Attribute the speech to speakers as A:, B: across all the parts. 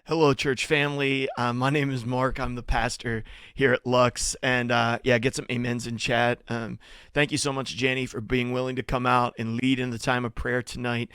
A: Hello, church family. My name is Mark. I'm the pastor here at Lux, and yeah, get some amens in chat. Thank you so much, Jenny, for being willing to come out and lead in the time of prayer tonight.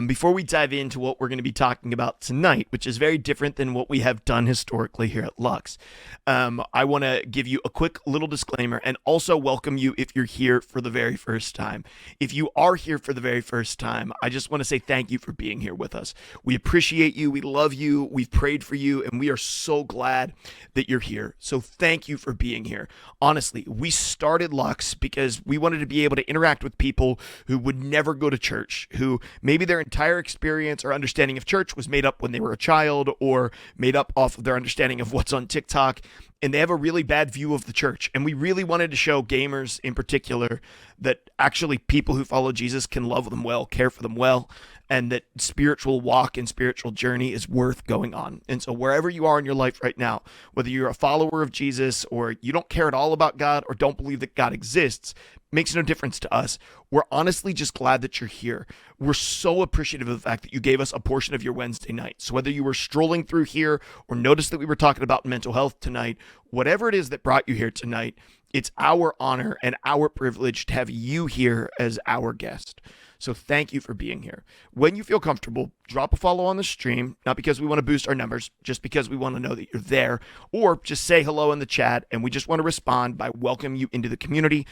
A: Before we dive into what we're going to be talking about tonight, which is very different than what we have done historically here at Lux, I want to give you a quick little disclaimer and also welcome you if you're here for the very first time. If you are here for the very first time, I just want to say thank you for being here with us. We appreciate you. We love you. We've prayed for you, and we are so glad that you're here. So thank you for being here. Honestly, we started Lux because we wanted to be able to interact with people who would never go to church, who maybe their entire experience or understanding of church was made up when they were a child or made up off of their understanding of what's on TikTok, and they have a really bad view of the church. And we really wanted to show gamers in particular that actually people who follow Jesus can love them well, care for them well, and that spiritual walk and spiritual journey is worth going on. And so wherever you are in your life right now, whether you're a follower of Jesus or you don't care at all about God or don't believe that God exists, makes no difference to us. We're honestly just glad that you're here. We're so appreciative of the fact that you gave us a portion of your Wednesday night. So whether you were strolling through here or noticed that we were talking about mental health tonight, whatever it is that brought you here tonight, it's our honor and our privilege to have you here as our guest. So thank you for being here. When you feel comfortable, drop a follow on the stream, not because we want to boost our numbers, just because we want to know that you're there, or just say hello in the chat, and we just want to respond by welcoming you into the community.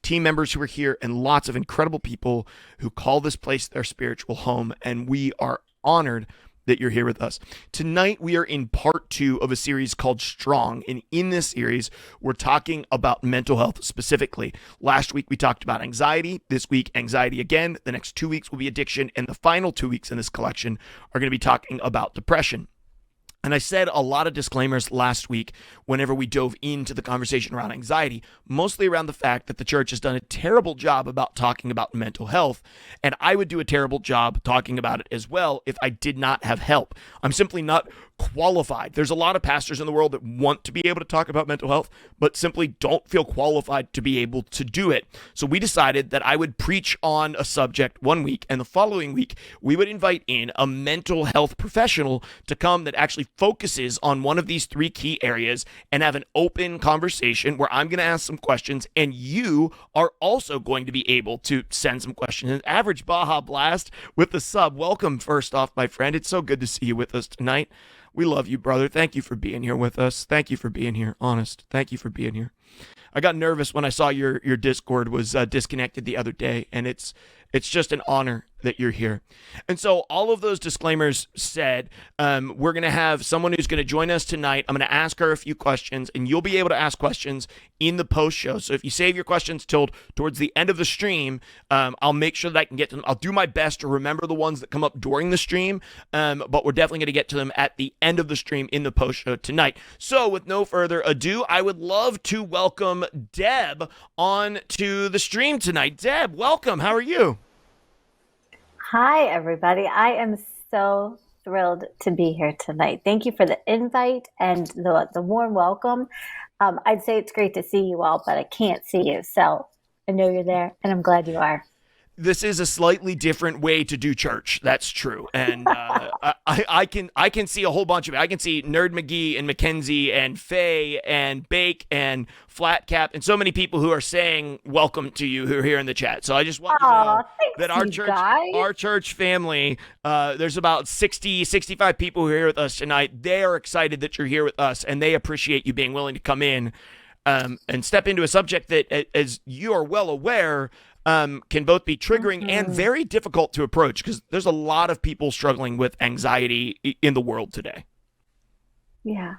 A: Team members who are here and lots of incredible people who call this place their spiritual home, and we are honored that you're here with us. Tonight, we are in part 2 of a series called Strong. And in this series, we're talking about mental health specifically. Last week, we talked about anxiety. This week, anxiety again. The next 2 weeks will be addiction. And the final 2 weeks in this collection are going to be talking about depression. And I said a lot of disclaimers last week whenever we dove into the conversation around anxiety, mostly around the fact that the church has done a terrible job about talking about mental health, and I would do a terrible job talking about it as well if I did not have help. I'm simply not qualified. There's a lot of pastors in the world that want to be able to talk about mental health, but simply don't feel qualified to be able to do it. So we decided that I would preach on a subject one week, and the following week, we would invite in a mental health professional to come that actually focuses on one of these 3 key areas and have an open conversation where I'm going to ask some questions, and you are also going to be able to send some questions. And Average Baja Blast with the sub. Welcome, first off, my friend. It's so good to see you with us tonight. We love you, brother. Thank you for being here with us. Thank you for being here. Honest. Thank you for being here. I got nervous when I saw your Discord was disconnected the other day, and it's just an honor that you're here. And so all of those disclaimers said, we're going to have someone who's going to join us tonight. I'm going to ask her a few questions, and you'll be able to ask questions in the post show. So if you save your questions towards the end of the stream, I'll make sure that I can get to them. I'll do my best to remember the ones that come up during the stream, but we're definitely going to get to them at the end of the stream in the post show tonight. So with no further ado, I would love to welcome Deb on to the stream tonight. Deb, welcome. How are you?
B: Hi, everybody. I am so thrilled to be here tonight. Thank you for the invite and the warm welcome. I'd say it's great to see you all, but I can't see you. So I know you're there, and I'm glad you are.
A: This is a slightly different way to do church. That's true. And I can see a whole bunch of it. I can see Nerd McGee and Mackenzie and Faye and Bake and Flat Cap and so many people who are saying welcome to you who are here in the chat. So I just want you to know that our church family, there's about 60, 65 people who are here with us tonight. They are excited that you're here with us, and they appreciate you being willing to come in and step into a subject that, as you are well aware, can both be triggering and very difficult to approach because there's a lot of people struggling with anxiety in the world today.
B: Yeah.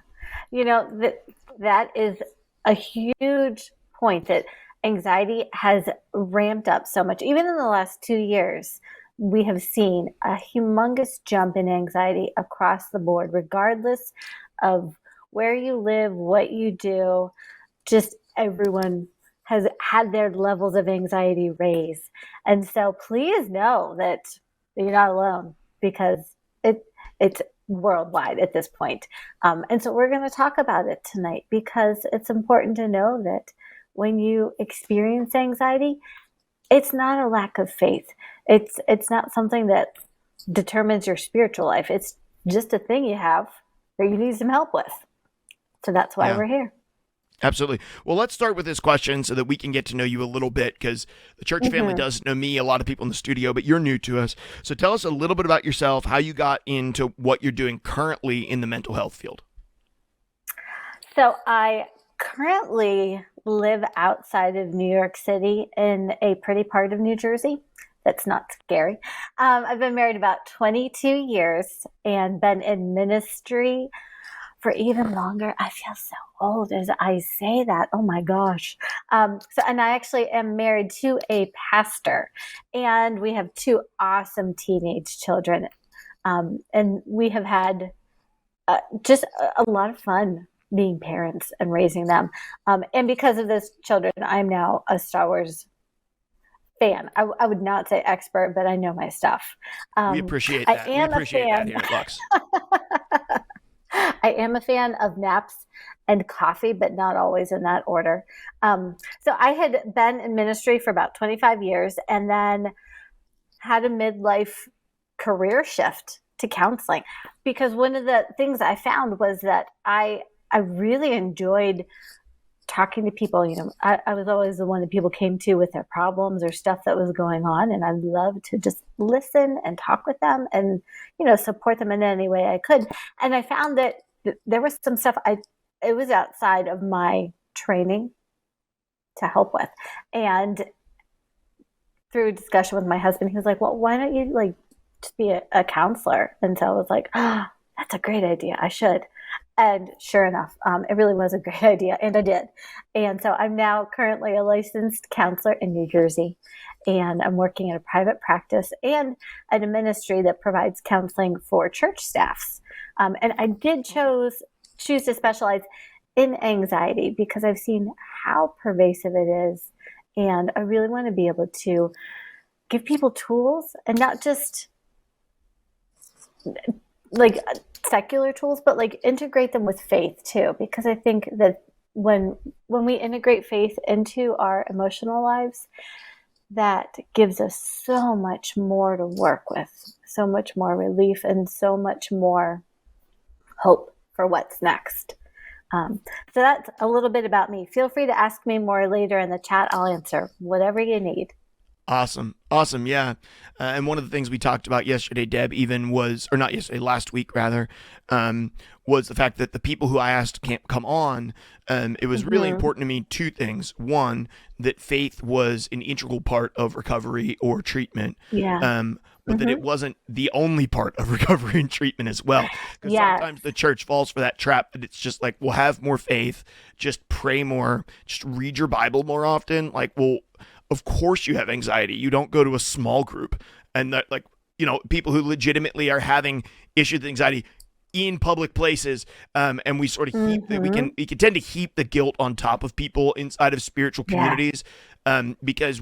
B: That is a huge point, that anxiety has ramped up so much. Even in the last 2 years, we have seen a humongous jump in anxiety across the board, regardless of where you live, what you do. Just everyone has had their levels of anxiety raised. And so please know that you're not alone, because it's worldwide at this point. And so we're going to talk about it tonight, because it's important to know that when you experience anxiety, it's not a lack of faith. It's not something that determines your spiritual life. It's just a thing you have. that you need some help with. So that's why
A: Yeah.
B: we're here.
A: Absolutely. Well, let's start with this question so that we can get to know you a little bit, because the church family
B: Mm-hmm.
A: does know me, a lot of people in the studio, but you're new to us. So tell us a little bit about yourself, how you got into what you're doing currently in the mental health field.
B: So I currently live outside of New York City in a pretty part of New Jersey. That's not scary. I've been married about 22 years and been in ministry for even longer. I feel so old as I say that. Oh my gosh. And I actually am married to a pastor, and we have two awesome teenage children. And we have had just a lot of fun being parents and raising them. And because of those children, I'm now a Star Wars fan. I would not say expert, but I know my stuff.
A: We
B: Um,
A: appreciate
B: I
A: that. We
B: am a
A: appreciate that
B: fan.
A: here at Lux.
B: I am a fan of naps and coffee, but not always in that order. So I had been in ministry for about 25 years and then had a midlife career shift to counseling, because one of the things I found was that I really enjoyed talking to people. I was always the one that people came to with their problems or stuff that was going on, and I loved to just listen and talk with them and support them in any way I could. And I found that there was some stuff it was outside of my training to help with. And through a discussion with my husband, he was like, well, why don't you just be a counselor? And so I was like, oh, that's a great idea, I should. And sure enough, it really was a great idea, and I did. And so I'm now currently a licensed counselor in New Jersey, and I'm working in a private practice and at a ministry that provides counseling for church staffs. And I did choose to specialize in anxiety because I've seen how pervasive it is, and I really want to be able to give people tools, and not just like secular tools, but integrate them with faith too, because I think that when we integrate faith into our emotional lives, that gives us so much more to work with, so much more relief, and so much more hope for what's next. So that's a little bit about me. Feel free to ask me more later in the chat. I'll answer whatever you need.
A: Awesome. Awesome. Yeah. And one of the things we talked about yesterday, Deb, even was, or not yesterday, last week rather, was the fact that the people who I asked can't come on. It was really important to me, two things. One, that faith was an integral part of recovery or treatment.
B: Yeah.
A: But that it wasn't the only part of recovery and treatment as well. Because sometimes the church falls for that trap that it's just like, we'll have more faith, just pray more, just read your Bible more often. Like, well, of course you have anxiety. You don't go to a small group and that, people who legitimately are having issues with anxiety in public places. And we sort of heap we can tend to heap the guilt on top of people inside of spiritual communities. Because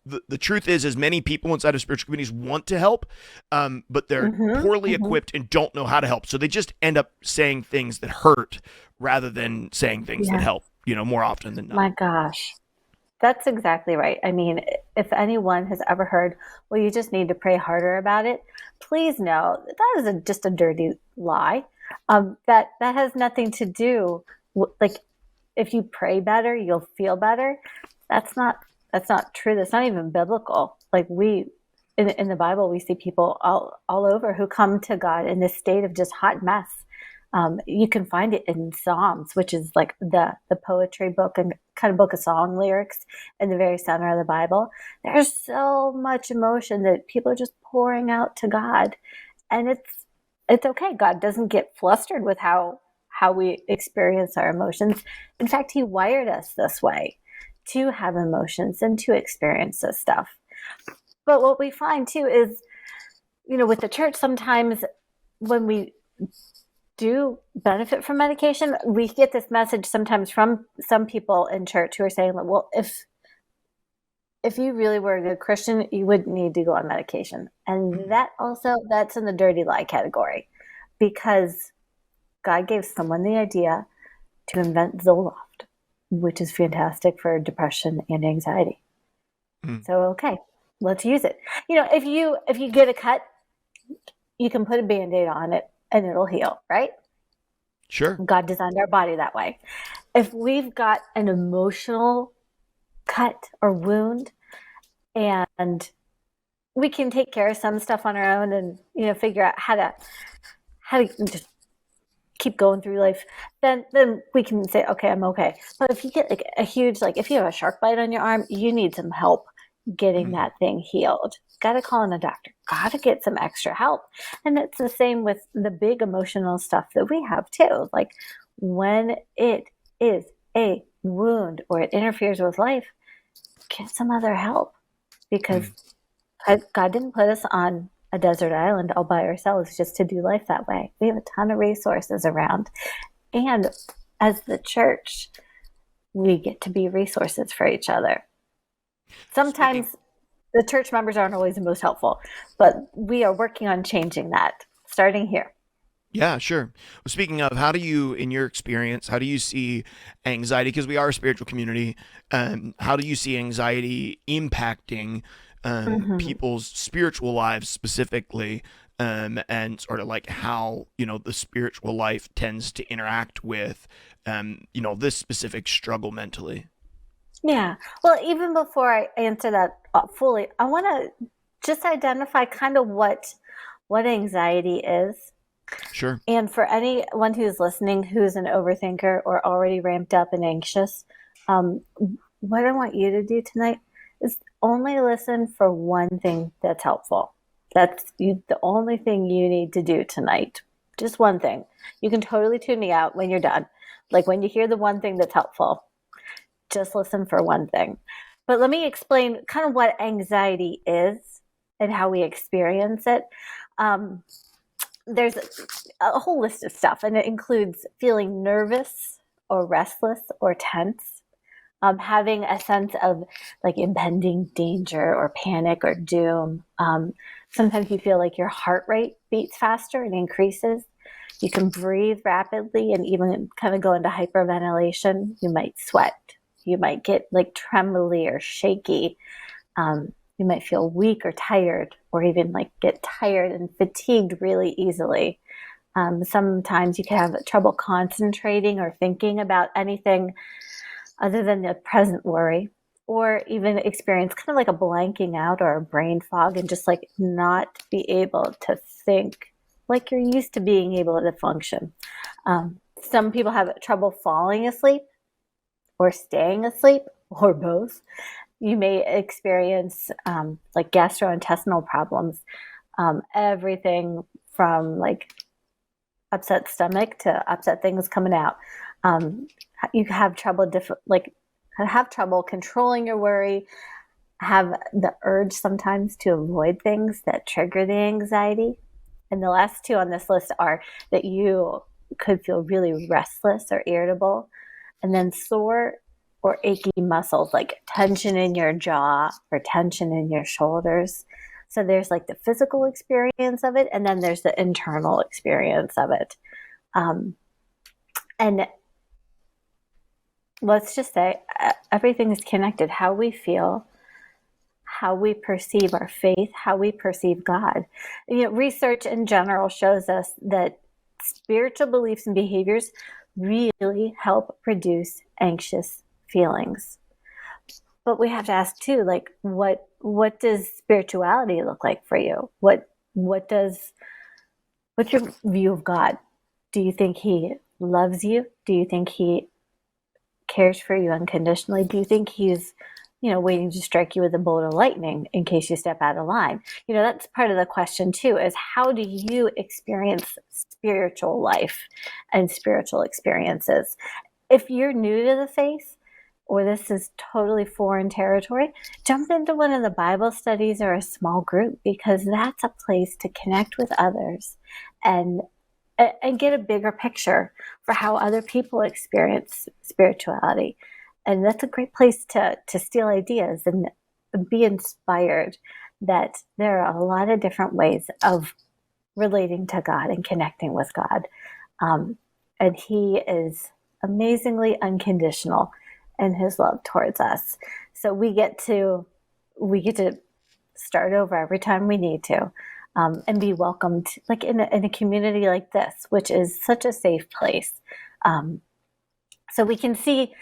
A: the truth is many people inside of spiritual communities want to help, but they're poorly equipped and don't know how to help. So they just end up saying things that hurt rather than saying things that help, more often than not.
B: My gosh. That's exactly right. I mean, if anyone has ever heard, well, you just need to pray harder about it, please know that is just a dirty lie. That has nothing to do with, if you pray better, you'll feel better. That's not true. That's not even biblical. In the Bible, we see people all over who come to God in this state of just hot mess. You can find it in Psalms, which is like the poetry book and kind of book of song lyrics in the very center of the Bible. There's so much emotion that people are just pouring out to God, and it's okay. God doesn't get flustered with how we experience our emotions. In fact, He wired us this way to have emotions and to experience this stuff. But what we find too is, with the church, sometimes when we do benefit from medication, we get this message sometimes from some people in church who are saying, well, if you really were a good Christian, you wouldn't need to go on medication. And that's in the dirty lie category, because God gave someone the idea to invent Zoloft, which is fantastic for depression and anxiety. So, okay, let's use it. If you get a cut, you can put a Band-Aid on it and it'll heal, right?
A: Sure.
B: God designed our body that way. If we've got an emotional cut or wound, and we can take care of some stuff on our own and figure out how to just keep going through life, then we can say, okay, I'm okay. But if you get like a huge, like if you have a shark bite on your arm, you need some help getting
A: Mm.
B: that thing healed. Got to call in a doctor. Got to get some extra help. And it's the same with the big emotional stuff that we have too. Like when it is a wound or it interferes with life, get some other help, because
A: Mm.
B: God didn't put us on a desert island all by ourselves just to do life that way. We have a ton of resources around. And as the church, we get to be resources for each other.
A: Speaking
B: Sometimes the church members aren't always the most helpful, but we are working on changing that, starting here.
A: Yeah, sure. Well, speaking of, how do you, in your experience, how do you see anxiety? Because we are a spiritual community. How do you see anxiety impacting
B: Mm-hmm.
A: people's spiritual lives specifically, and sort of like how the spiritual life tends to interact with this specific struggle mentally?
B: Yeah. Well, even before I answer that fully, I want to just identify kind of what anxiety is.
A: Sure.
B: And for anyone who's listening who's an overthinker or already ramped up and anxious, um, what I want you to do tonight is only listen for one thing that's helpful. The only thing you need to do tonight. Just one thing. You can totally tune me out when you're done. Like when you hear the one thing that's helpful, just listen for one thing. But let me explain kind of what anxiety is and how we experience it. Um, there's a whole list of stuff, and it includes feeling nervous or restless or tense, having a sense of like impending danger or panic or doom. Sometimes you feel like your heart rate beats faster and increases. You can breathe rapidly and even kind of go into hyperventilation. You might sweat. You might get like trembly or shaky. You might feel weak or tired, or even like get tired and fatigued really easily. Sometimes you can have trouble concentrating or thinking about anything other than the present worry, or even experience kind of like a blanking out or a brain fog and just like not be able to think like you're used to being able to function. Some people have trouble falling asleep or staying asleep or both. You may experience like gastrointestinal problems, everything from like upset stomach to upset things coming out. Um, you have trouble have trouble controlling your worry, have the urge sometimes to avoid things that trigger the anxiety. And the last two on this list are that you could feel really restless or irritable, and then sore or achy muscles, like tension in your jaw or tension in your shoulders. So there's like the physical experience of it, and then there's the internal experience of it. Um, and let's just say everything is connected. How we feel, how we perceive our faith, how we perceive God. Research in general shows us that spiritual beliefs and behaviors really help produce anxious feelings. But we have to ask too, like what does spirituality look like for you? What's your view of God? Do you think he loves you? Do you think he cares for you unconditionally? Do you think he's, waiting to strike you with a bolt of lightning in case you step out of line? That's part of the question too, is how do you experience spiritual life and spiritual experiences? If you're new to the faith, or this is totally foreign territory, jump into one of the Bible studies or a small group, because that's a place to connect with others and get a bigger picture for how other people experience spirituality. And that's a great place to steal ideas and be inspired that there are a lot of different ways of relating to God and connecting with God. And he is amazingly unconditional in his love towards us. So we get to start over every time we need to. and be welcomed, like in a community like this, which is such a safe place. So we can see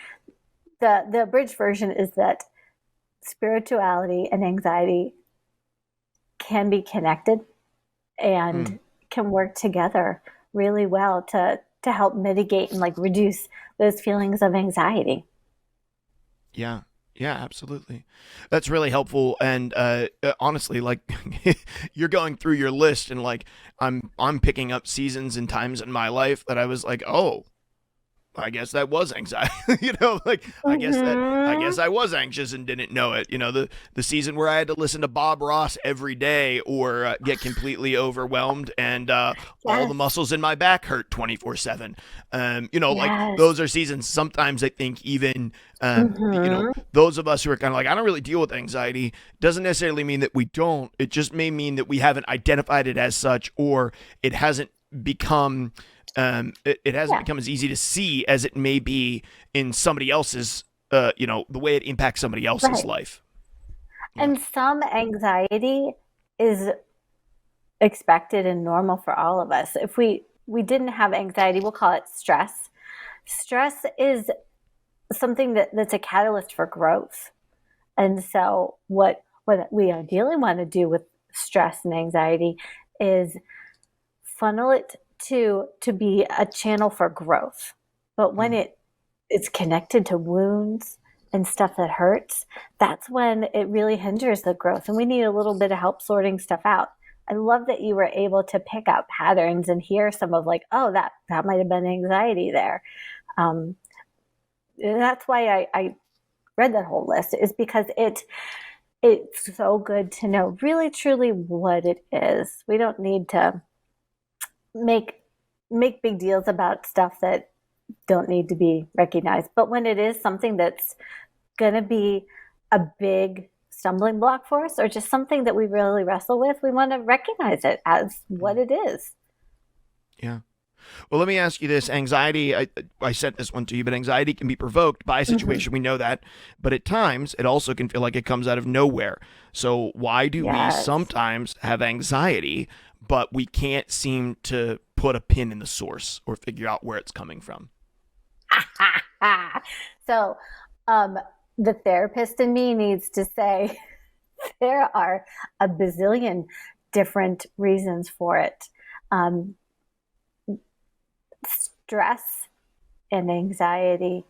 B: the abridged version is that spirituality and anxiety can be connected
A: Mm,
B: and can work together really well to help mitigate and like reduce those feelings of anxiety.
A: yeah. Yeah, absolutely. That's really helpful. And honestly, like you're going through your list, and like I'm picking up seasons and times in my life that I was like, oh, I guess that was anxiety. Like I
B: Mm-hmm.
A: guess I was anxious and didn't know it. The season where I had to listen to Bob Ross every day, or get completely overwhelmed, and all the
B: Yes.
A: muscles in my back hurt 24/7. Like
B: Yes.
A: those are seasons. Sometimes I think even
B: Mm-hmm.
A: those of us who are kind of like, I don't really deal with anxiety, doesn't necessarily mean that we don't. It just may mean that we haven't identified it as such, or it hasn't become it hasn't
B: Yeah.
A: become as easy to see as it may be in somebody else's, the way it impacts somebody else's
B: Right.
A: life. Yeah.
B: And some anxiety is expected and normal for all of us. If we didn't have anxiety, we'll call it stress. Stress is something that's a catalyst for growth. And so what we ideally want to do with stress and anxiety is funnel it to be a channel for growth. But when
A: Mm.
B: it's connected to wounds and stuff that hurts, that's when it really hinders the growth. And we need a little bit of help sorting stuff out. I love that you were able to pick out patterns and hear some of like, oh, that might have been anxiety there. Um, that's why I read that whole list, is because it's so good to know really truly what it is. We don't need to make make big deals about stuff that don't need to be recognized. But when it is something that's going to be a big stumbling block for us, or just something that we really wrestle with, we want to recognize it as what
A: Mm.
B: it is.
A: Yeah. Well, let me ask you this. Anxiety, I sent this one to you, but anxiety can be provoked by a
B: Mm-hmm.
A: situation. We know that. But at times, it also can feel like it comes out of nowhere. So, why do we
B: Yes.
A: sometimes have anxiety, but we can't seem to put a pin in the source or figure out where it's coming from?
B: So, um, the therapist in me needs to say there are a bazillion different reasons for it. Um, Stress and anxiety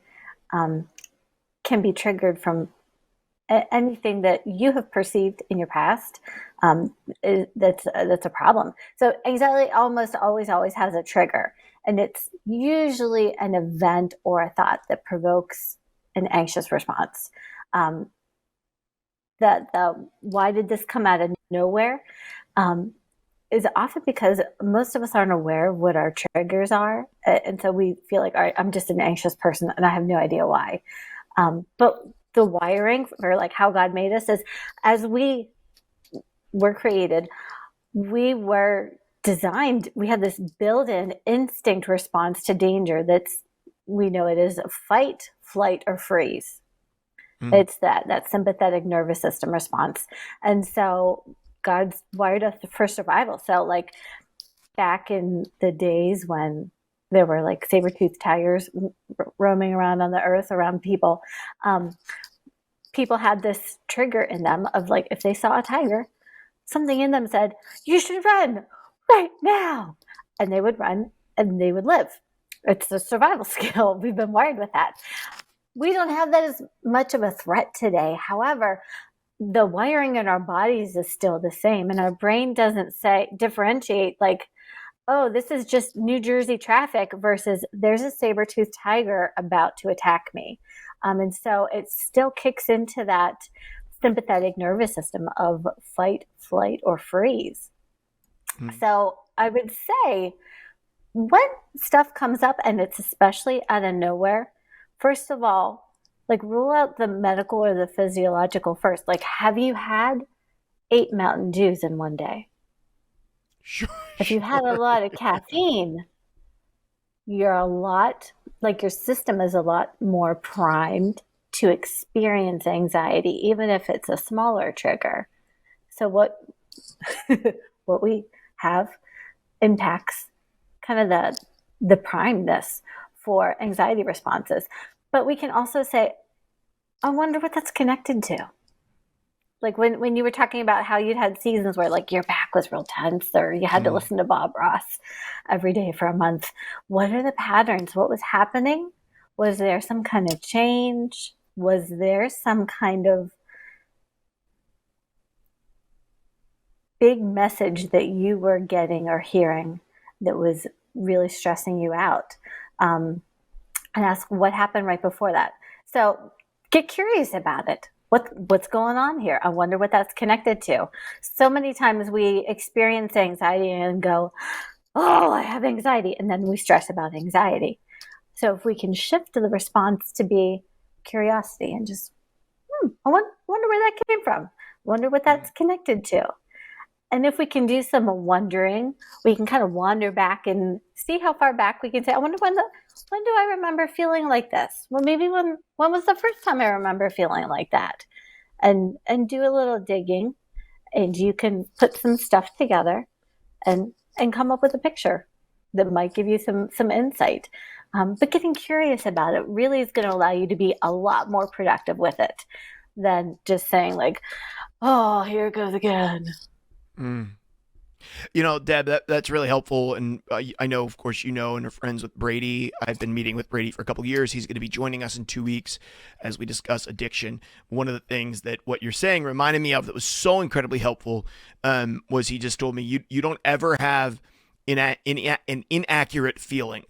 B: um, can be triggered from anything that you have perceived in your past, that's a problem. So anxiety almost always has a trigger, and it's usually an event or a thought that provokes an anxious response. Um, the why did this come out of nowhere? Um, is often because most of us aren't aware of what our triggers are, and so we feel like, all right, I'm just an anxious person, and I have no idea why. But the wiring for like how God made us is, as we were created, we were designed. We had this built-in instinct response to danger. That's we know it is a fight, flight, or freeze.
A: Mm.
B: It's that sympathetic nervous system response, and so God's wired us for survival. So like back in the days when there were like saber-toothed tigers roaming around on the earth around people, um, people had this trigger in them of like, if they saw a tiger, something in them said, you should run right now. And they would run and they would live. It's a survival skill. We've been wired with that. We don't have that as much of a threat today. However, the wiring in our bodies is still the same, and our brain doesn't say differentiate like, oh, this is just New Jersey traffic versus there's a saber-toothed tiger about to attack me. And so it still kicks into that sympathetic nervous system of fight, flight, or freeze.
A: Mm.
B: So I would say when stuff comes up and it's especially out of nowhere, first of all, like rule out the medical or the physiological first. Like, have you had 8 Mountain Dews in one day?
A: Sure,
B: If you've had a
A: sure.
B: lot of caffeine, you're a lot like your system is a lot more primed to experience anxiety, even if it's a smaller trigger. So what we have impacts kind of the primeness for anxiety responses. But we can also say, I wonder what that's connected to. Like when you were talking about how you'd had seasons where like your back was real tense or you had to
A: Mm.
B: listen to Bob Ross every day for a month. What are the patterns? What was happening? Was there some kind of change? Was there some kind of big message that you were getting or hearing that was really stressing you out? And ask what happened right before that. So get curious about it. What's going on here? I wonder what that's connected to. So many times we experience anxiety and go, "Oh, I have anxiety," and then we stress about anxiety. So if we can shift the response to be curiosity and just, I wonder where that came from. Wonder what that's connected to. And if we can do some wondering, we can kind of wander back and see how far back we can say, I wonder when do I remember feeling like this? Well, maybe when was the first time I remember feeling like that? And do a little digging, and you can put some stuff together and come up with a picture that might give you some insight. But getting curious about it really is going to allow you to be a lot more productive with it than just saying like, oh, here it goes again.
A: Mm. Deb, that's really helpful. And I know, of course, and are friends with Brady. I've been meeting with Brady for a couple of years. He's going to be joining us in 2 weeks as we discuss addiction. One of the things that what you're saying reminded me of that was so incredibly helpful was he just told me, you don't ever have an inaccurate feeling.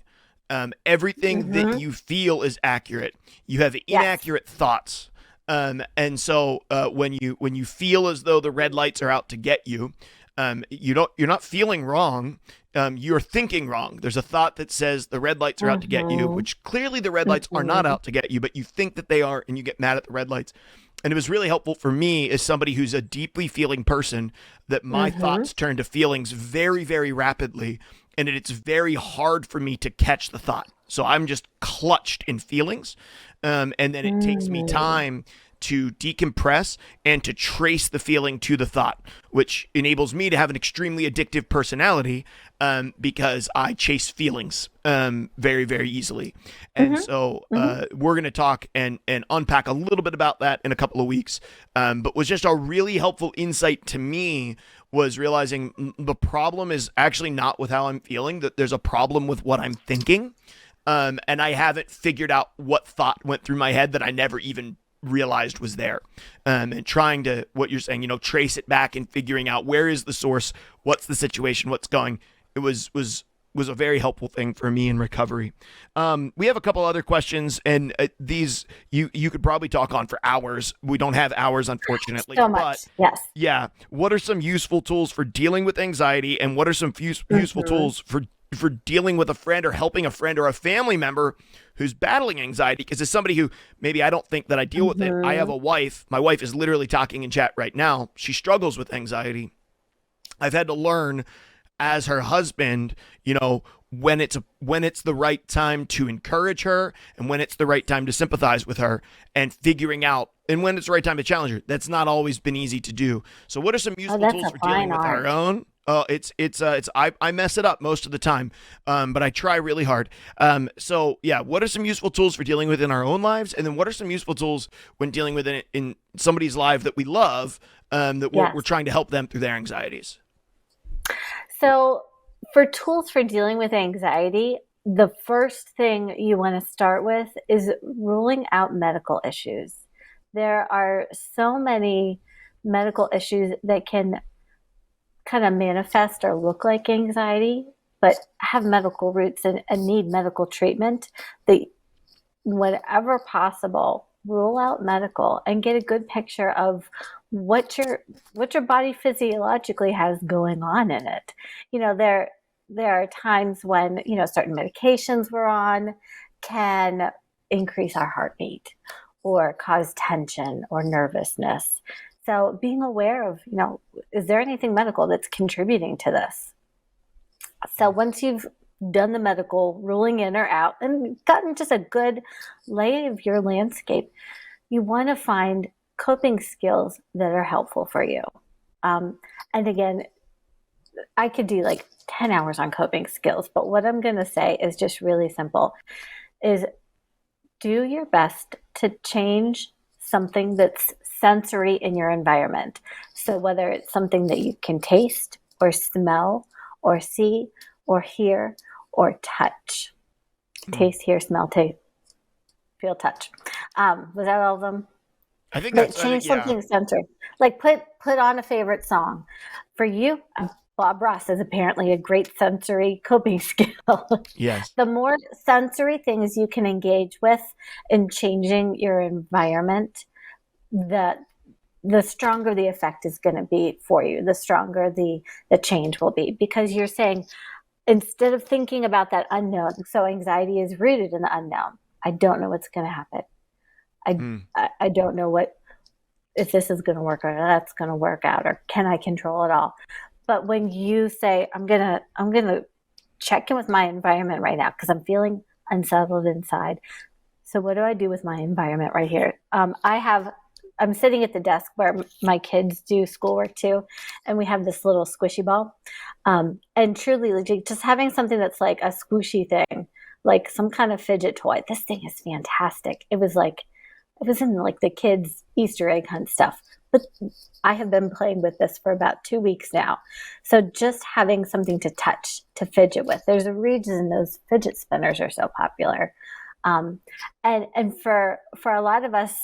A: Everything that
B: Mm-hmm.
A: you feel is accurate. You have
B: Yes.
A: inaccurate thoughts. And so when you feel as though the red lights are out to get you, you're not feeling wrong. You're thinking wrong. There's a thought that says the red lights are out to get you,
B: Mm-hmm.
A: which clearly the red lights are not
B: Mm-hmm.
A: out to get you, but you think that they are, and you get mad at the red lights. And it was really helpful for me as somebody who's a deeply feeling person that my
B: Mm-hmm.
A: thoughts turn to feelings very, very rapidly, and it's very hard for me to catch the thought. So I'm just clutched in feelings, and then it takes me
B: Mm.
A: time to decompress and to trace the feeling to the thought, which enables me to have an extremely addictive personality because I chase feelings very, very easily. And
B: Mm-hmm.
A: so
B: Mm-hmm.
A: we're going to talk and unpack a little bit about that in a couple of weeks. But was just a really helpful insight to me was realizing the problem is actually not with how I'm feeling, that there's a problem with what I'm thinking. And I haven't figured out what thought went through my head that I never even realized was there. And trying to, what you're saying, trace it back and figuring out where is the source, what's the situation, what's going. It was a very helpful thing for me in recovery. We have a couple other questions, and these you could probably talk on for hours. We don't have hours, unfortunately,
B: So
A: but
B: much. Yes.
A: yeah, what are some useful tools for dealing with anxiety, and what are some useful
B: Mm-hmm.
A: tools for dealing with a friend or helping a friend or a family member who's battling anxiety? Because as somebody who maybe I don't think that I deal with it, I have
B: Mm-hmm.
A: a wife. My wife is literally talking in chat right now. She struggles with anxiety. I've had to learn as her husband, when it's the right time to encourage her and when it's the right time to sympathize with her and figuring out and when it's the right time to challenge her. That's not always been easy to do. So what are some
B: Oh,
A: useful
B: that's
A: tools
B: a
A: for dealing
B: fine
A: with our
B: art.
A: own? I mess it up most of the time, but I try really hard. So yeah, what are some useful tools for dealing with in our own lives, and then what are some useful tools when dealing with it in somebody's life that we love, that we're
B: Yes.
A: trying to help them through their anxieties?
B: So, for tools for dealing with anxiety, the first thing you want to start with is ruling out medical issues. There are so many medical issues that can kind of manifest or look like anxiety, but have medical roots and need medical treatment. That whenever possible, rule out medical and get a good picture of what your body physiologically has going on in it. There are times when certain medications we're on can increase our heartbeat or cause tension or nervousness. So being aware of, is there anything medical that's contributing to this? So once you've done the medical ruling in or out and gotten just a good lay of your landscape, you want to find coping skills that are helpful for you. Um, and again, I could do like 10 hours on coping skills, but what I'm going to say is just really simple is do your best to change something that's sensory in your environment. So whether it's something that you can taste or smell or see or hear or touch.
A: Mm.
B: Taste, hear, smell, taste, feel, touch. Was that all of them?
A: I think
B: But
A: that's,
B: change
A: yeah.
B: something sensory. Like put on a favorite song. For you, Bob Ross is apparently a great sensory coping skill.
A: Yes.
B: The more sensory things you can engage with in changing your environment, the the stronger the effect is going to be for you, the stronger the change will be, because you're saying, instead of thinking about that unknown, so anxiety is rooted in the unknown. I don't know what's going to happen. I,
A: Mm.
B: I don't know what, if this is going to work or that's going to work out, or can I control it all? But when you say, I'm going to check in with my environment right now because I'm feeling unsettled inside. So what do I do with my environment right here? I'm sitting at the desk where my kids do schoolwork too, and we have this little squishy ball. And truly, like, just having something that's like a squishy thing, like some kind of fidget toy. This thing is fantastic. It was in like the kids' Easter egg hunt stuff. But I have been playing with this for about 2 weeks now. So just having something to touch, to fidget with. There's a reason those fidget spinners are so popular. Um, and for a lot of us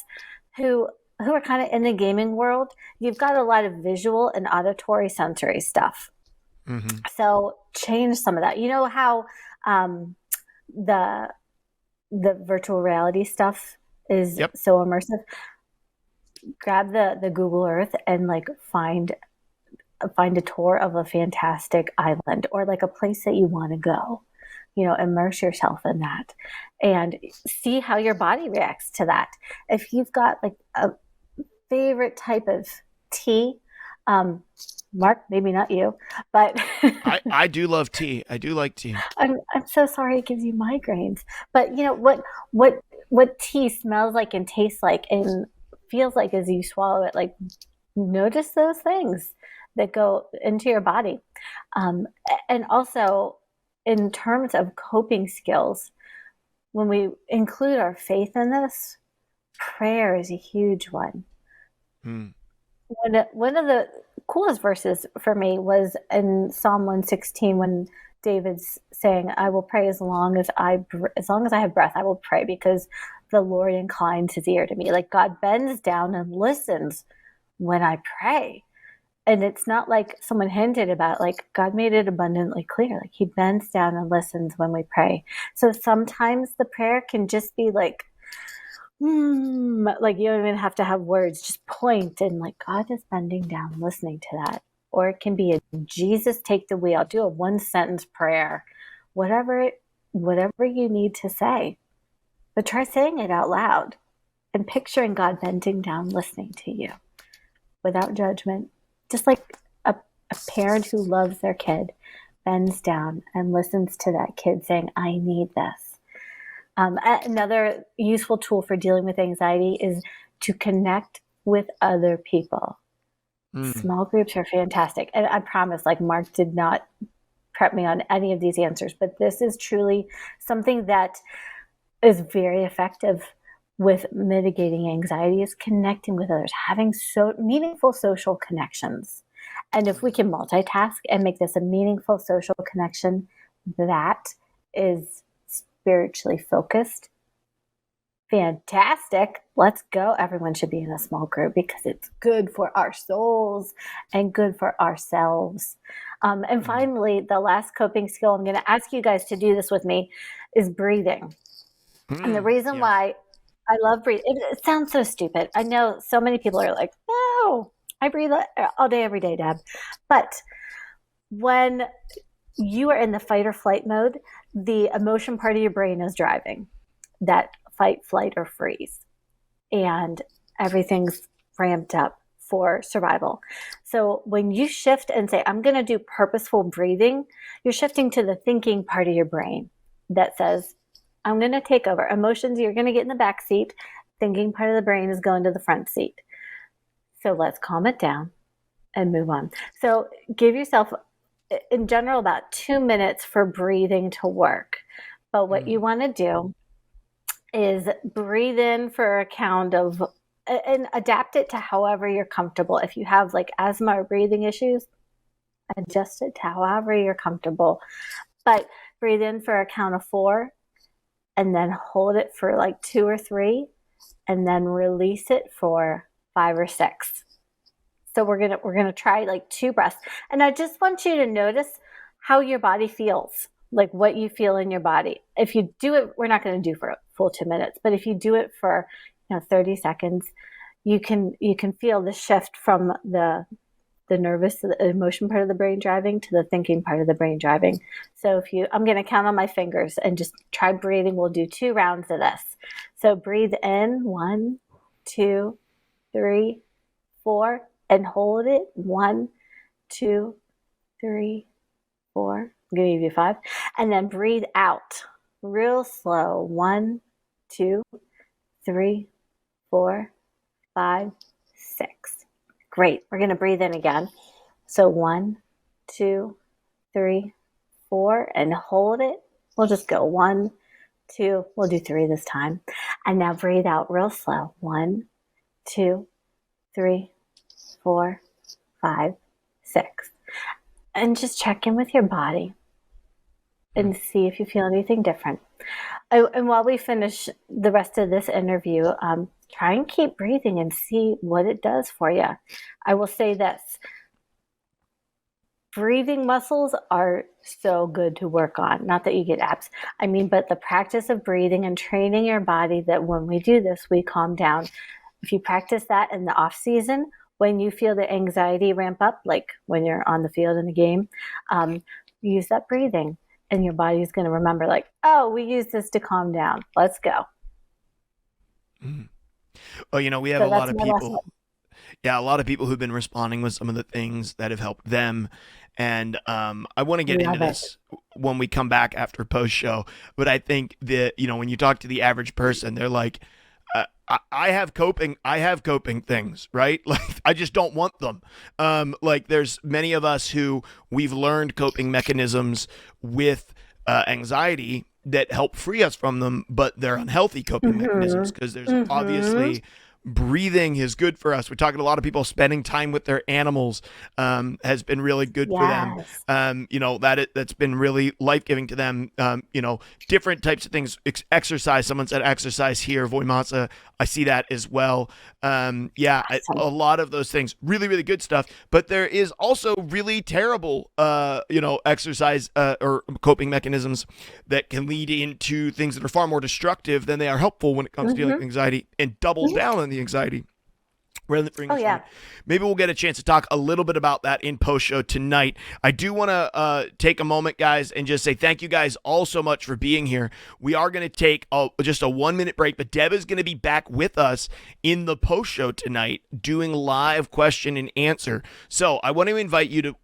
B: who are kind of in the gaming world, you've got a lot of visual and auditory sensory stuff.
A: Hmm.
B: So change some of that. You know how the the virtual reality stuff is
A: Yep.
B: so immersive? Grab the Google Earth and like find a tour of a fantastic island or like a place that you want to go. Immerse yourself in that and see how your body reacts to that. If you've got like a favorite type of tea, Mark, maybe not you, but
A: I do love tea. I do like tea.
B: I'm so sorry it gives you migraines. But what tea smells like and tastes like and feels like as you swallow it, like notice those things that go into your body. Um, and also, in terms of coping skills, when we include our faith in this, prayer is a huge one.
A: Mm.
B: One of the coolest verses for me was in Psalm 116 when David's saying, "I will pray as long as I have breath, I will pray because the Lord inclines his ear to me." Like God bends down and listens when I pray. And it's not like someone hinted about, like God made it abundantly clear, like he bends down and listens when we pray. So sometimes the prayer can just be like you don't even have to have words, just point and like God is bending down, listening to that. Or it can be a Jesus take the wheel, do a one sentence prayer, whatever you need to say. But try saying it out loud and picturing God bending down, listening to you without judgment, just like a parent who loves their kid bends down and listens to that kid saying, I need this. Another useful tool for dealing with anxiety is to connect with other people.
A: Mm.
B: Small groups are fantastic. And I promise, like Mark did not prep me on any of these answers, but this is truly something that is very effective with mitigating anxiety, is connecting with others, having so meaningful social connections. And if we can multitask and make this a meaningful social connection that is spiritually focused, fantastic. Let's go. Everyone should be in a small group because it's good for our souls and good for ourselves. And
A: Mm.
B: finally, the last coping skill, I'm going to ask you guys to do this with me, is breathing. And the
A: Mm.
B: reason
A: Yes.
B: why I love breathing, it sounds so stupid. I know so many people are like, no, I breathe all day, every day, Deb. But when you are in the fight or flight mode, the emotion part of your brain is driving that fight, flight, or freeze. And everything's ramped up for survival. So when you shift and say, I'm going to do purposeful breathing, you're shifting to the thinking part of your brain that says, I'm going to take over. Emotions, you're going to get in the back seat. Thinking part of the brain is going to the front seat. So let's calm it down and move on. So give yourself in general, about 2 minutes for breathing to work. But what you
A: Mm.
B: want to do is breathe in for a count of, and adapt it to however you're comfortable. If you have like asthma or breathing issues, adjust it to however you're comfortable. But breathe in for a count of 4, and then hold it for like 2 or 3, and then release it for 5 or 6. So we're gonna try like 2 breaths. And I just want you to notice how your body feels, like what you feel in your body. If you do it, we're not going to do for a full 2 minutes, but if you do it for 30 seconds, you can feel the shift from the nervous, the emotion part of the brain driving to the thinking part of the brain driving. So I'm going to count on my fingers and just try breathing. We'll do 2 rounds of this. So breathe in, 1, 2, 3, 4, and hold it. 1, 2, 3, 4. I'm going to give you 5. And then breathe out real slow. 1, 2, 3, 4, 5, 6. Great. We're going to breathe in again. So 1, 2, 3, 4, and hold it. We'll just go 1, 2. We'll do 3 this time. And now breathe out real slow. 1, 2, 3, 4, 5, 6. And just check in with your body and see if you feel anything different. And while we finish the rest of this interview, try and keep breathing and see what it does for you. I will say this. Breathing muscles are so good to work on. Not that you get abs. I mean, but the practice of breathing and training your body that when we do this, we calm down. If you practice that in the off season, when you feel the anxiety ramp up, like when you're on the field in a game, use that breathing. And your body's going to remember, like, oh, we use this to calm down. Let's go.
A: Mm. Well, we have
B: So
A: a lot
B: that's
A: of
B: my last
A: people.
B: one.
A: Yeah, a lot of people who've been responding with some of the things that have helped them. And I want to get into
B: Love it.
A: this when we come back after post show. But I think that, when you talk to the average person, they're like, I have coping things, right? Like I just don't want them. Like there's many of us who we've learned coping mechanisms with anxiety that help free us from them, but they're unhealthy coping mechanisms
B: Mm-hmm.
A: because there's
B: Mm-hmm.
A: obviously breathing is good for us. We're talking to a lot of people spending time with their animals has been really good for them.
B: Yes.
A: That's been really life giving to them. Different types of things. Exercise. Someone said exercise here. Voimasa. I see that as well.
B: Awesome.
A: A lot of those things, really, really good stuff. But there is also really terrible, exercise or coping mechanisms that can lead into things that are far more destructive than they are helpful when it comes to dealing with
B: Mm-hmm.
A: anxiety, and double
B: Mm-hmm.
A: down on the anxiety rather than bring
B: Oh,
A: us down.
B: yeah.
A: Maybe we'll get a chance to talk a little bit about that in post show tonight. I do want to take a moment, guys, and just say thank you guys all so much for being here. We are going to take just a 1-minute break, but Deb is going to be back with us in the post show tonight doing live question and answer. So I want to invite you to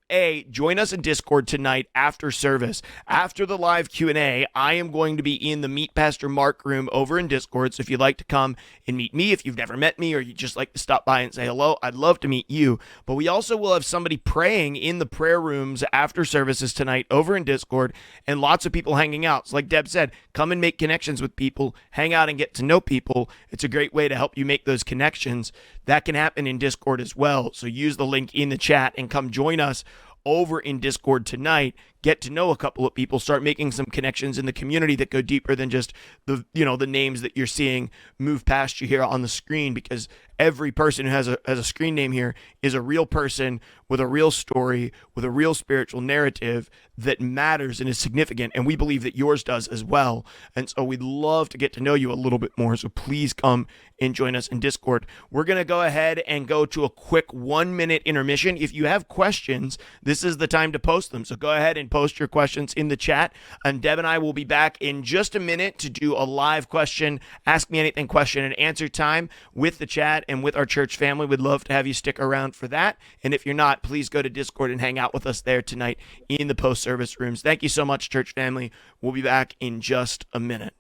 A: join us in Discord tonight after service. After the live Q&A, I am going to be in the Meet Pastor Mark room over in Discord. So if you'd like to come and meet me, if you've never met me, or you just like to stop by and say hello, I'd love to meet you. But we also will have somebody praying in the prayer rooms after services tonight over in Discord, and lots of people hanging out. So like Deb said, come and make connections with people, hang out and get to know people. It's a great way to help you make those connections. That can happen in Discord as well. So use the link in the chat and come join us over in Discord tonight. Get to know a couple of people, start making some connections in the community that go deeper than just the names that you're seeing move past you here on the screen, because every person who has a screen name here is a real person with a real story, with a real spiritual narrative that matters and is significant, and we believe that yours does as well. And so we'd love to get to know you a little bit more, so please come and join us in Discord. We're going to go ahead and go to a quick 1-minute intermission. If you have questions, this is the time to post them, so go ahead and post your questions in the chat, and Deb and I will be back in just a minute to do a live question, ask me anything question and answer time with the chat and with our church family. We'd love to have you stick around for that, and if you're not, please go to Discord and hang out with us there tonight in the post-service rooms. Thank you so much, church family. We'll be back in just a minute.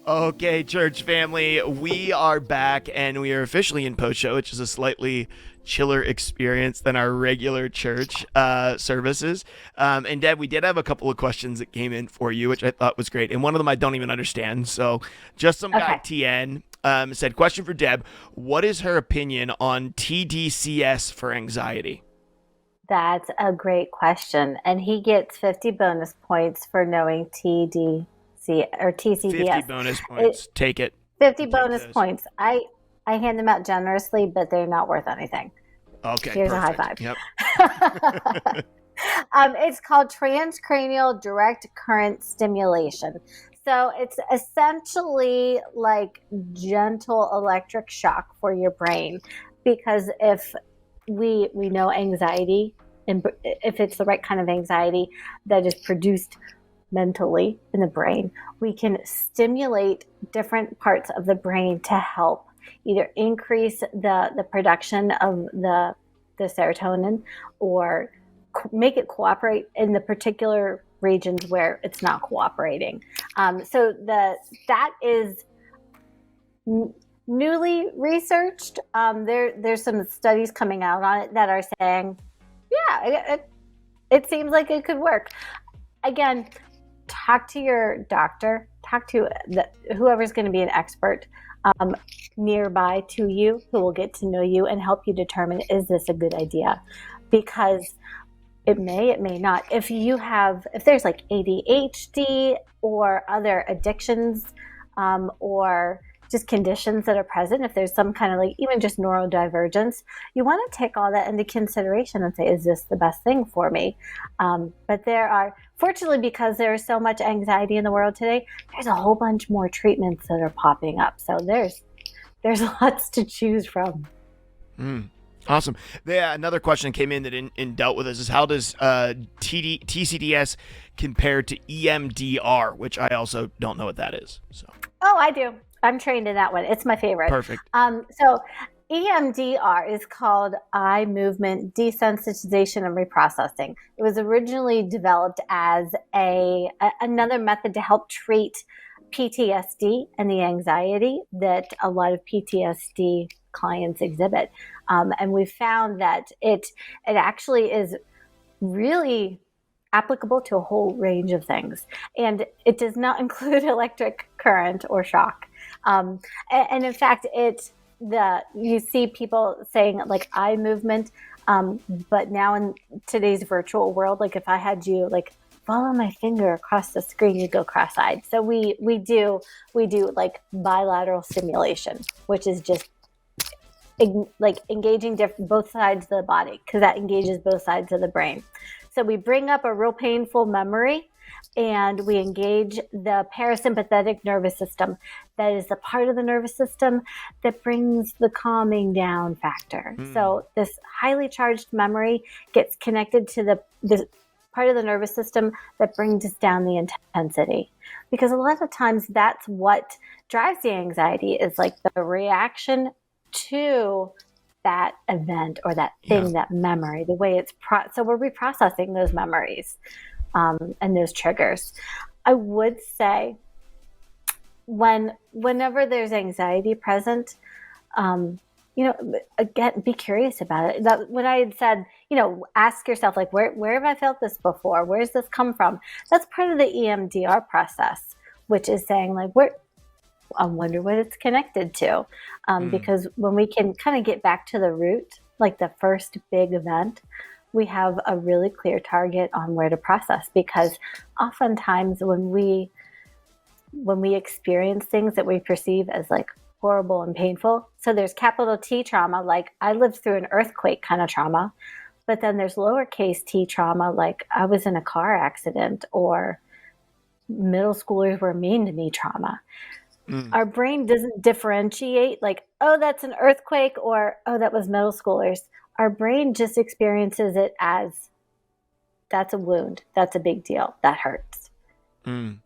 A: Okay, church family, we are back and we are officially in post show, which is a slightly chiller experience than our regular church services. And Deb, we did have a couple of questions that came in for you, which I thought was great. And one of them I don't even understand. So, just some guy
B: Okay,
A: TN said, question for Deb: what is her opinion on TDCS for anxiety?
B: that's a great question. And he gets 50 bonus points for knowing TDC or
A: 50
B: TCDS.
A: bonus
B: It,
A: points. Take it.
B: 50
A: We'll take
B: bonus
A: those.
B: points. I hand them out generously, but they're not worth anything.
A: Okay,
B: Here's a high
A: perfect.
B: five.
A: Yep.
B: It's called transcranial direct current stimulation. So it's essentially like gentle electric shock for your brain, because if we know anxiety, and if it's the right kind of anxiety that is produced mentally in the brain, we can stimulate different parts of the brain to help either increase the production of the serotonin, or make it cooperate in the particular regions where it's not cooperating. So that is newly researched. There's some studies coming out on it that are saying, yeah, it seems like it could work. Again, talk to your doctor, talk to whoever's going to be an expert um, nearby to you, who will get to know you and help you determine, is this a good idea? Because it may not. If there's like ADHD or other addictions, or just conditions that are present, if there's some kind of like even just neurodivergence, you want to take all that into consideration and say, is this the best thing for me? But fortunately, because there's so much anxiety in the world today, there's a whole bunch more treatments that are popping up. So there's lots to choose from.
A: Mm. Awesome. Yeah, another question that came in that dealt with this is, how does TCDS compare to EMDR, which I also don't know what that is. So
B: Oh, I do. I'm trained in that one. It's my favorite.
A: perfect.
B: So EMDR is called eye movement desensitization and reprocessing. It was originally developed as another method to help treat PTSD and the anxiety that a lot of PTSD clients exhibit. And we found that it actually is really applicable to a whole range of things. And it does not include electric current or shock. And in fact, you see people saying like eye movement, but now in today's virtual world, like if I had you like follow my finger across the screen, you go cross-eyed. So we do like bilateral stimulation, which is just like engaging both sides of the body, because that engages both sides of the brain. So we bring up a real painful memory and we engage the parasympathetic nervous system. That is the part of the nervous system that brings the calming down factor. So this highly charged memory gets connected to the part of the nervous system that brings down the intensity. Because a lot of times that's what drives the anxiety, is like the reaction to that event or that thing, that memory, the way it's so we're reprocessing those memories and those triggers. I would say whenever there's anxiety present, again, be curious about it. That when I had said, ask yourself, like, where have I felt this before? Where's this come from? That's part of the EMDR process, which is saying like, I wonder what it's connected to. Because when we can kind of get back to the root, like the first big event, we have a really clear target on where to process. Because oftentimes when we experience things that we perceive as like horrible and painful, so there's capital T trauma, like I lived through an earthquake kind of trauma, but then there's lowercase t trauma, like I was in a car accident, or middle schoolers were mean to me trauma. Our brain doesn't differentiate like, oh, that's an earthquake, or, oh, that was middle schoolers. Our brain just experiences it as, that's a wound. That's a big deal. That hurts. And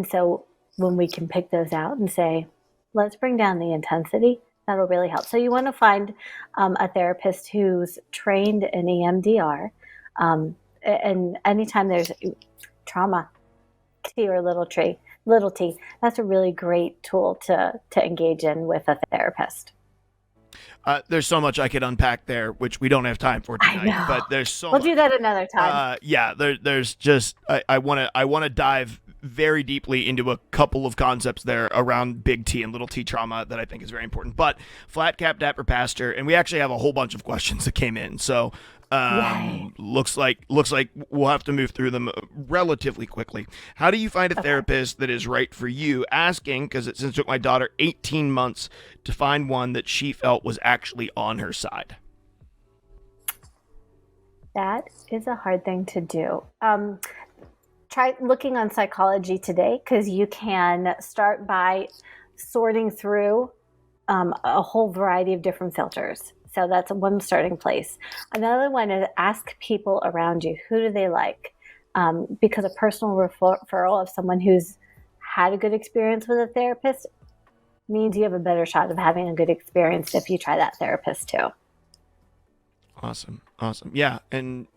B: so when we can pick those out and say, let's bring down the intensity, that'll really help. So you want to find a therapist who's trained in EMDR. And anytime there's trauma, see your little tree. little t. That's a really great tool to engage in with a therapist.
A: There's so much I could unpack there, which we don't have time for
B: I
A: tonight.
B: know.
A: But there's so
B: We'll do
A: much.
B: that another time.
A: Yeah, there's just I want to dive very deeply into a couple of concepts there around big T and little T trauma that I think is very important. But flat cap dapper pastor, and we actually have a whole bunch of questions that came in. So
B: Yay.
A: looks like we'll have to move through them relatively quickly. How do you find a
B: Okay.
A: therapist that is right for you? Asking because since it took my daughter 18 months to find one that she felt was actually on her side.
B: That is a hard thing to do. Try looking on Psychology Today, because you can start by sorting through a whole variety of different filters. So that's one starting place. Another one is ask people around you, who do they like? Because a personal referral of someone who's had a good experience with a therapist means you have a better shot of having a good experience if you try that therapist too.
A: Awesome. Yeah, and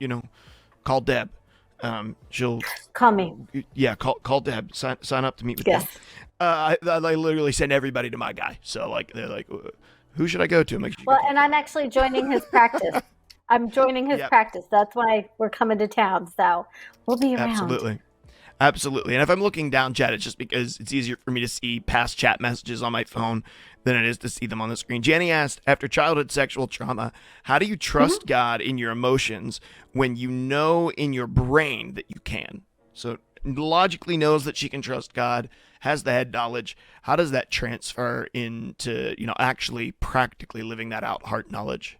A: call Deb. She'll
B: Call me.
A: yeah, call Deb. Sign up to meet with
B: Yes.
A: Deb. I literally send everybody to my guy. So like they're like, who should I go to? I'm like, "You should
B: Well,
A: go
B: and I'm actually joining his practice. I'm joining his
A: Yep.
B: practice. That's why we're coming to town. So we'll be around.
A: Absolutely. And if I'm looking down chat, it's just because it's easier for me to see past chat messages on my phone than it is to see them on the screen. Jenny asked, after childhood sexual trauma, how do you trust God in your emotions when you know in your brain that you can? So logically knows that she can trust God, has the head knowledge. How does that transfer into, actually practically living that out, heart knowledge?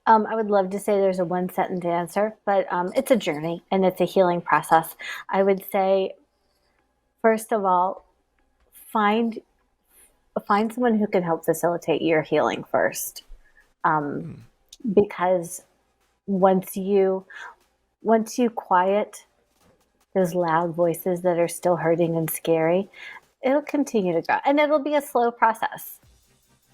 B: I would love to say there's a one sentence answer, but it's a journey and it's a healing process. I would say, first of all, find someone who can help facilitate your healing first, because once you quiet those loud voices that are still hurting and scary, it'll continue to grow, and it'll be a slow process.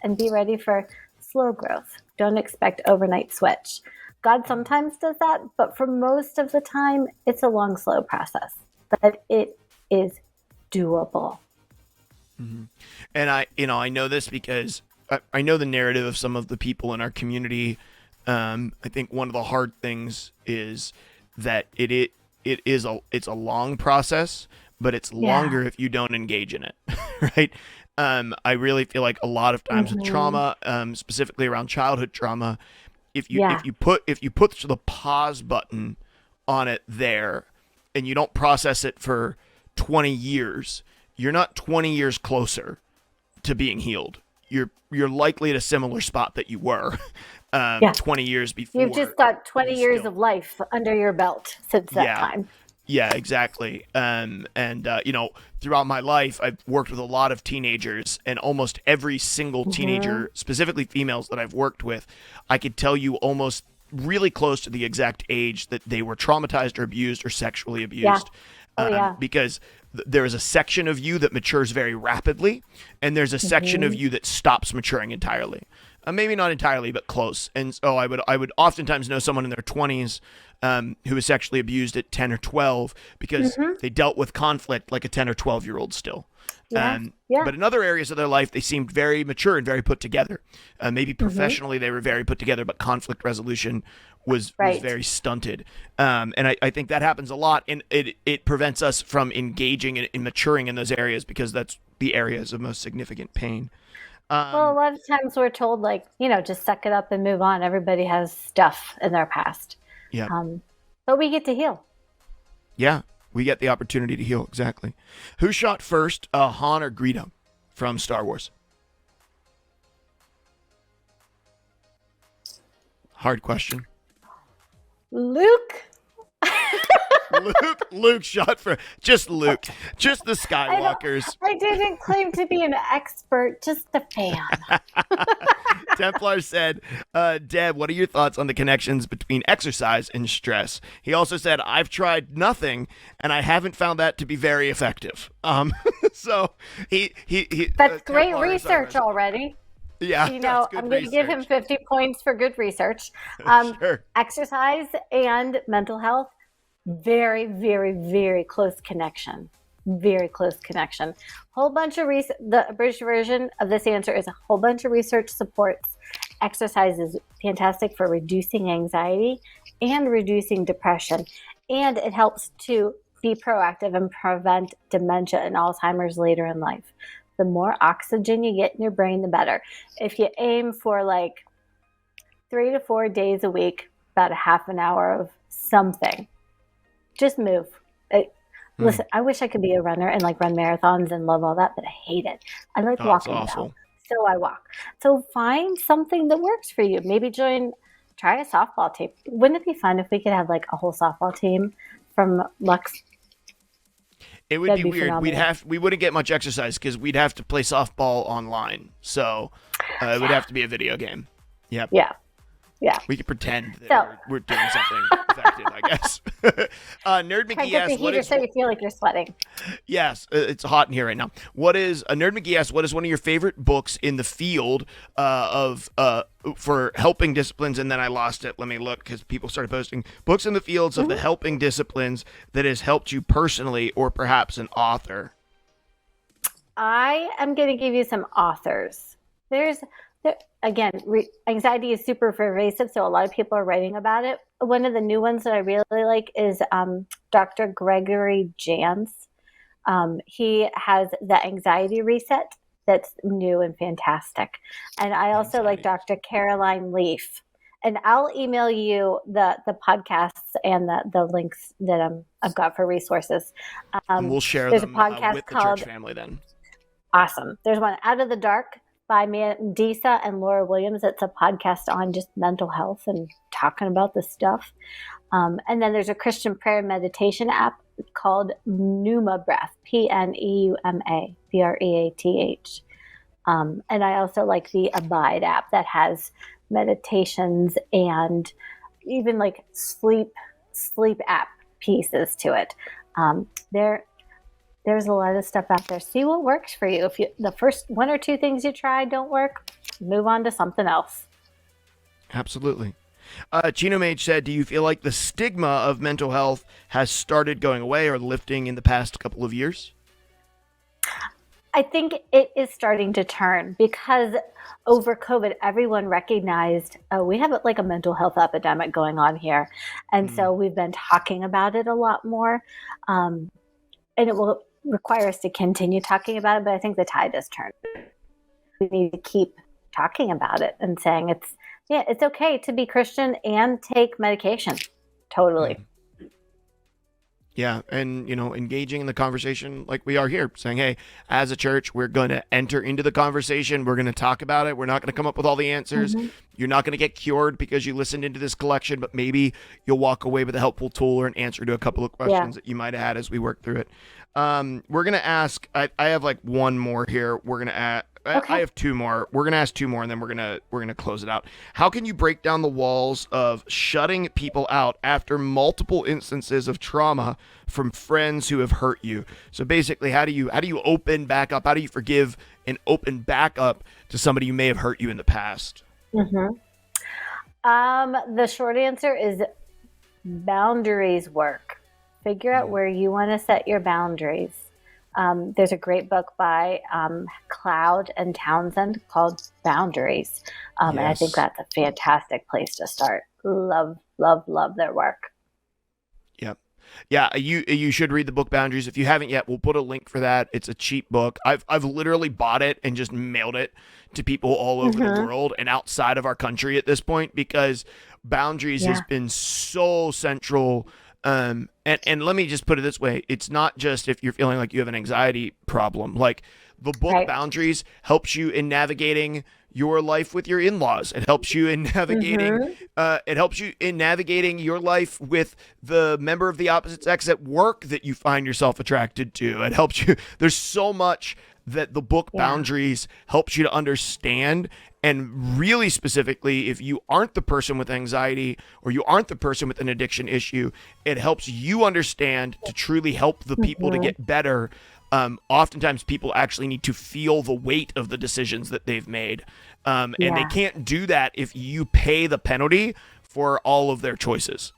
B: And be ready for slow growth. Don't expect overnight switch. God sometimes does that, but for most of the time, it's a long, slow process. But it is doable.
A: And I know this because I know the narrative of some of the people in our community. I think one of the hard things is that it's a long process, but it's longer if you don't engage in it, right? I really feel like a lot of times with trauma, specifically around childhood trauma, if you put the pause button on it there, and you don't process it for 20 years, you're not 20 years closer to being healed. You're likely at a similar spot that you were 20 years before.
B: You've just got 20 years of life under your belt since that time.
A: Yeah, exactly. Throughout my life, I've worked with a lot of teenagers, and almost every single teenager, specifically females that I've worked with, I could tell you almost really close to the exact age that they were traumatized or abused or sexually abused. Because there is a section of you that matures very rapidly, and there's a section of you that stops maturing entirely. Maybe not entirely, but close. And so I would oftentimes know someone in their 20s who was sexually abused at 10 or 12 because they dealt with conflict like a 10 or 12-year-old still. But in other areas of their life, they seemed very mature and very put together. Maybe professionally, they were very put together, but conflict resolution was very stunted. And I think that happens a lot, and it prevents us from engaging and maturing in those areas because that's the areas of most significant pain.
B: Well, a lot of times we're told, just suck it up and move on. Everybody has stuff in their past.
A: Yeah.
B: But we get to heal.
A: Yeah, we get the opportunity to heal, exactly. Who shot first, Han or Greedo from Star Wars? Hard question.
B: Luke.
A: Luke shot for just Luke, just the Skywalkers.
B: I didn't claim to be an expert, just a fan.
A: Templar said, Deb, what are your thoughts on the connections between exercise and stress? He also said, I've tried nothing and I haven't found that to be very effective. So he
B: that's great research already.
A: Yeah,
B: I'm going to give him 50 points for good research.
A: Sure.
B: Exercise and mental health, very, very, very close connection. very close connection. Whole bunch of the British version of this answer is a whole bunch of research supports exercise is fantastic for reducing anxiety and reducing depression, and it helps to be proactive and prevent dementia and Alzheimer's later in life. The more oxygen you get in your brain, the better. If you aim for like 3 to 4 days a week, about a half an hour of something, just move. Listen, I wish I could be a runner and like run marathons and love all that, but I hate it. I like walking now, so I walk. So find something that works for you. Maybe try a softball team. Wouldn't it be fun if we could have like a whole softball team from Lux?
A: It would be weird. Phenomenal. We wouldn't get much exercise because we'd have to play softball online. So it would have to be a video game. Yep.
B: Yeah. Yeah.
A: We could pretend that we're doing something effective, I guess. Nerd McGee asks,
B: "What is?" So you feel like you're sweating.
A: Yes, it's hot in here right now. Nerd McGee asks, what is one of your favorite books in the field for helping disciplines? And then I lost it. Let me look because people started posting books in the fields of the helping disciplines that has helped you personally, or perhaps an author.
B: I am going to give you some authors. Again, anxiety is super pervasive, so a lot of people are writing about it. One of the new ones that I really like is Dr. Gregory Jans. He has the Anxiety Reset that's new and fantastic. And I also like Dr. Caroline Leaf. And I'll email you the podcasts and the links that I've got for resources.
A: And we'll share them with the church family then.
B: Awesome. There's one, Out of the Dark, by Disa and Laura Williams. It's a podcast on just mental health and talking about this stuff. And then there's a Christian prayer meditation app called Pneuma Breath, Pneuma Breath. And I also like the Abide app that has meditations and even like sleep app pieces to it. There's a lot of stuff out there. See what works for you. If the first one or two things you try don't work, move on to something else.
A: Absolutely. Chino Mage said, do you feel like the stigma of mental health has started going away or lifting in the past couple of years?
B: I think it is starting to turn because over COVID, everyone recognized, we have like a mental health epidemic going on here. And so we've been talking about it a lot more. And it will require us to continue talking about it, but I think the tide has turned. We need to keep talking about it and saying it's okay to be Christian and take medication. Totally.
A: Yeah, and engaging in the conversation like we are here, saying, hey, as a church, we're going to enter into the conversation. We're going to talk about it. We're not going to come up with all the answers. You're not going to get cured because you listened into this collection, but maybe you'll walk away with a helpful tool or an answer to a couple of questions that you might have had as we work through it. We're going to ask, I have like one more here. We're going to ask, I have two more. We're going to ask two more, and then we're going to close it out. How can you break down the walls of shutting people out after multiple instances of trauma from friends who have hurt you? So basically, how do you open back up? How do you forgive and open back up to somebody who may have hurt you in the past?
B: The short answer is boundaries work. Figure out where you want to set your boundaries. There's a great book by Cloud and Townsend called Boundaries. And I think that's a fantastic place to start. Love their work.
A: Yep. Yeah, you should read the book Boundaries. If you haven't yet, we'll put a link for that. It's a cheap book. I've literally bought it and just mailed it to people all over the world and outside of our country at this point because Boundaries has been so central. And let me just put it this way. It's not just if you're feeling like you have an anxiety problem. Like the book Boundaries helps you in navigating your life with your in-laws. It helps you in navigating your life with the member of the opposite sex at work that you find yourself attracted to. It helps you. There's so much that the book Boundaries helps you to understand. And really specifically, if you aren't the person with anxiety or you aren't the person with an addiction issue, it helps you understand to truly help the people to get better. Oftentimes people actually need to feel the weight of the decisions that they've made. And they can't do that if you pay the penalty for all of their choices,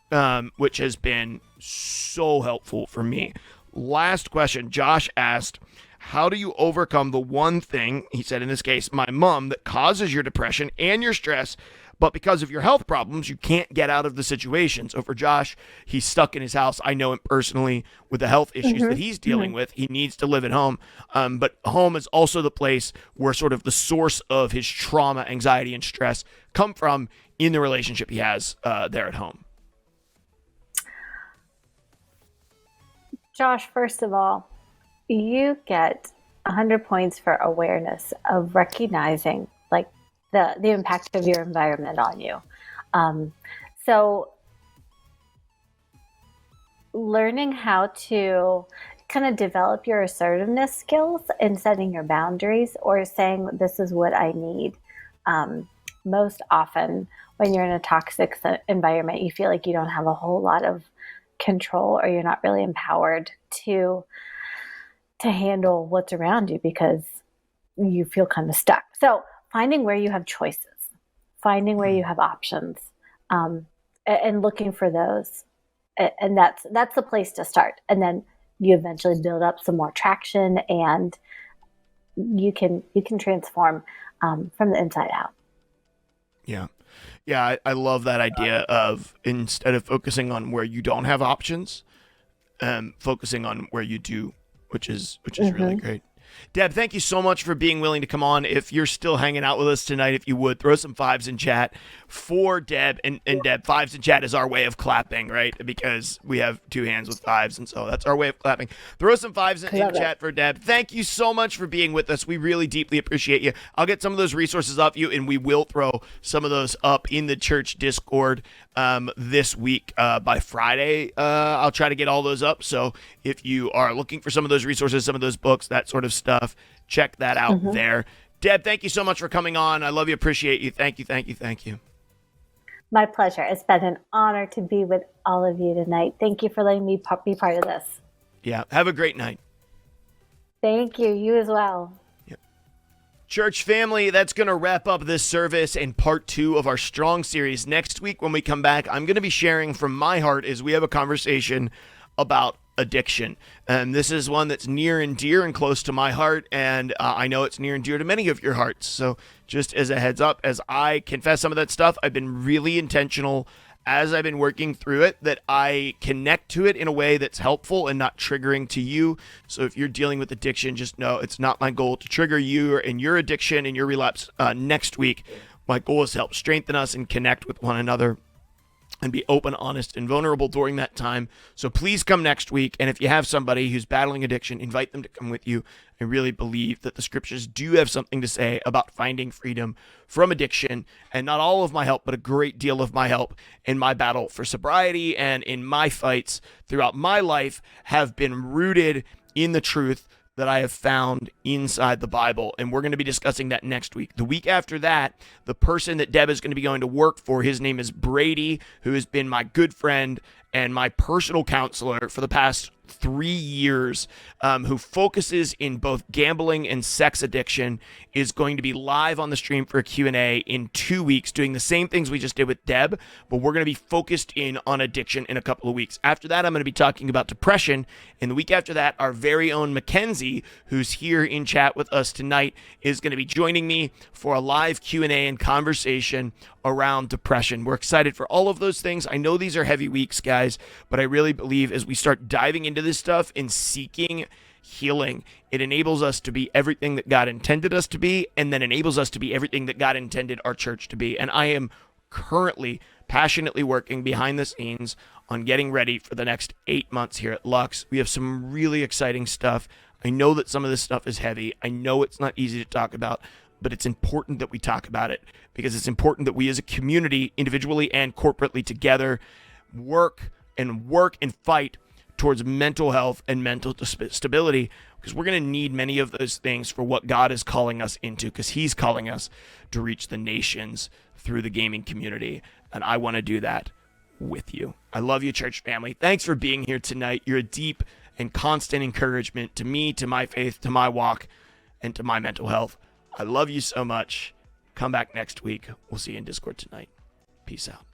A: which has been so helpful for me. Last question. Josh asked, how do you overcome the one thing, he said in this case, my mom, that causes your depression and your stress, but because of your health problems, you can't get out of the situation? So for Josh, he's stuck in his house. I know him personally with the health issues that he's dealing with. He needs to live at home. But home is also the place where sort of the source of his trauma, anxiety, and stress come from in the relationship he has there at home.
B: Josh, first of all, you get 100 points for awareness of recognizing like the impact of your environment on you. So learning how to kind of develop your assertiveness skills and setting your boundaries or saying, this is what I need. Most often when you're in a toxic environment, you feel like you don't have a whole lot of control or you're not really empowered to handle what's around you because you feel kind of stuck. So finding where you have choices, finding where you have options, and looking for those. And that's the place to start. And then you eventually build up some more traction and you can transform from the inside out.
A: Yeah. Yeah, I love that idea of instead of focusing on where you don't have options, focusing on where you do, which is really great. Deb, thank you so much for being willing to come on. If you're still hanging out with us tonight, if you would, throw some fives in chat for Deb. And Deb, fives in chat is our way of clapping, right? Because we have two hands with fives, and so that's our way of clapping. Throw some fives in chat for Deb. Thank you so much for being with us. We really deeply appreciate you. I'll get some of those resources off you, and we will throw some of those up in the church Discord this week by Friday. I'll try to get all those up. So if you are looking for some of those resources, some of those books, that sort of stuff, check that out there. Deb, thank you so much for coming on. I love you, appreciate you. Thank you.
B: My pleasure. It's been an honor to be with all of you tonight. Thank you for letting me be part of this.
A: Yeah, have a great night.
B: Thank you. You as well.
A: Church family, that's going to wrap up this service and part 2 of our Strong series. Next week when we come back, I'm going to be sharing from my heart as we have a conversation about addiction. And this is one that's near and dear and close to my heart, and I know it's near and dear to many of your hearts. So just as a heads up, as I confess some of that stuff, I've been really intentional as I've been working through it that I connect to it in a way that's helpful and not triggering to you. So if you're dealing with addiction, just know it's not my goal to trigger you and your addiction and your relapse next week. My goal is to help strengthen us and connect with one another and be open, honest, and vulnerable during that time. So please come next week. And if you have somebody who's battling addiction, invite them to come with you. I really believe that the scriptures do have something to say about finding freedom from addiction. And not all of my help, but a great deal of my help in my battle for sobriety and in my fights throughout my life have been rooted in the truth that I have found inside the Bible. And we're going to be discussing that next week. The week after that, the person that Deb is going to be going to work for, his name is Brady, who has been my good friend and my personal counselor for the past 3 years, who focuses in both gambling and sex addiction, is going to be live on the stream for a Q&A in 2 weeks, doing the same things we just did with Deb, but we're going to be focused in on addiction in a couple of weeks. After that, I'm going to be talking about depression, and the week after that, our very own Mackenzie, who's here in chat with us tonight, is going to be joining me for a live Q&A and conversation around depression. We're excited for all of those things. I know these are heavy weeks, guys, but I really believe as we start diving into this stuff and seeking healing, it enables us to be everything that God intended us to be, and then enables us to be everything that God intended our church to be. And I am currently passionately working behind the scenes on getting ready for the next 8 months here at Lux. We have some really exciting stuff. I know that some of this stuff is heavy. I know it's not easy to talk about, but it's important that we talk about it because it's important that we as a community, individually and corporately together, work and fight towards mental health and mental stability, because we're going to need many of those things for what God is calling us into, because he's calling us to reach the nations through the gaming community. And I want to do that with you. I love you, church family. Thanks for being here tonight. You're a deep and constant encouragement to me, to my faith, to my walk, and to my mental health. I love you so much. Come back next week. We'll see you in Discord tonight. Peace out.